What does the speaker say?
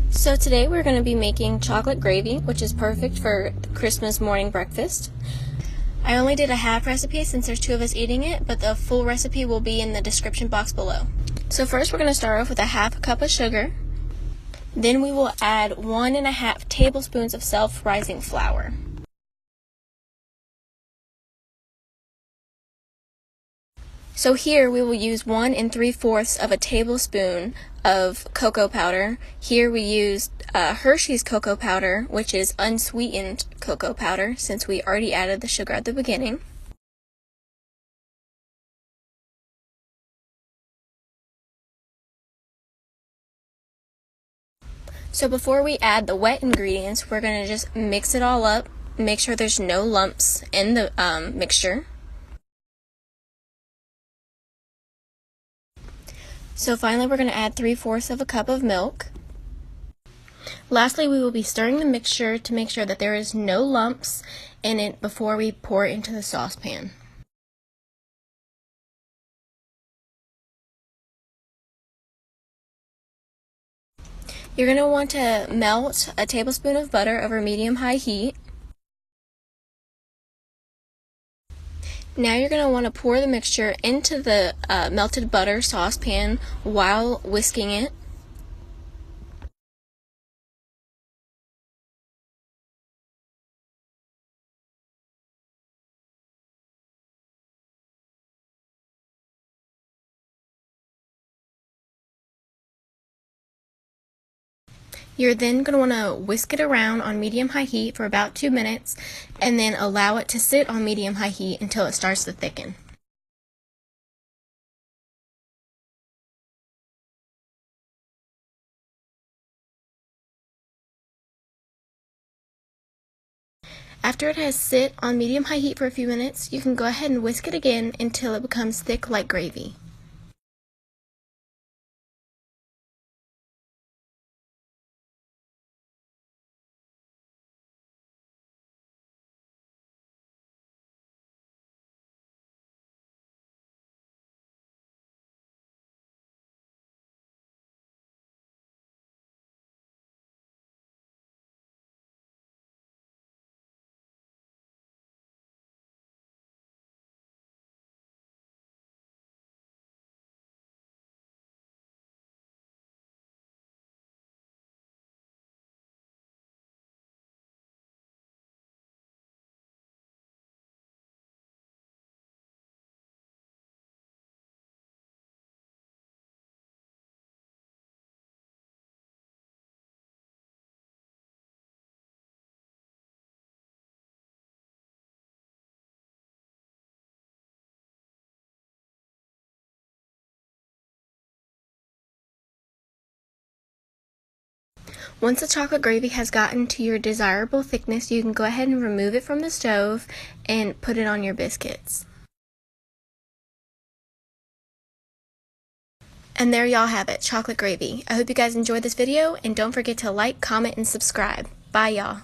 So today we're going to be making chocolate gravy, which is perfect for Christmas morning breakfast. I only did a half recipe since there's 2 of us eating it, but the full recipe will be in the description box below. So first we're going to start off with a half cup of sugar. Then we will add 1.5 tablespoons of self-rising flour. So here we will use 1 3/4 of a tablespoon of cocoa powder. Here we used Hershey's cocoa powder, which is unsweetened cocoa powder, since we already added the sugar at the beginning. So before we add the wet ingredients, we're going to just mix it all up, make sure there's no lumps in the mixture. So finally we're going to add 3/4 of a cup of milk. Lastly, we will be stirring the mixture to make sure that there is no lumps in it before we pour it into the saucepan. You're going to want to melt a tablespoon of butter over medium-high heat. Now you're going to want to pour the mixture into the melted butter saucepan while whisking it. You're then going to want to whisk it around on medium-high heat for about 2 minutes and then allow it to sit on medium-high heat until it starts to thicken. After it has sit on medium-high heat for a few minutes, you can go ahead and whisk it again until it becomes thick like gravy. Once the chocolate gravy has gotten to your desirable thickness, you can go ahead and remove it from the stove and put it on your biscuits. And there y'all have it, chocolate gravy. I hope you guys enjoyed this video, and don't forget to like, comment, and subscribe. Bye y'all.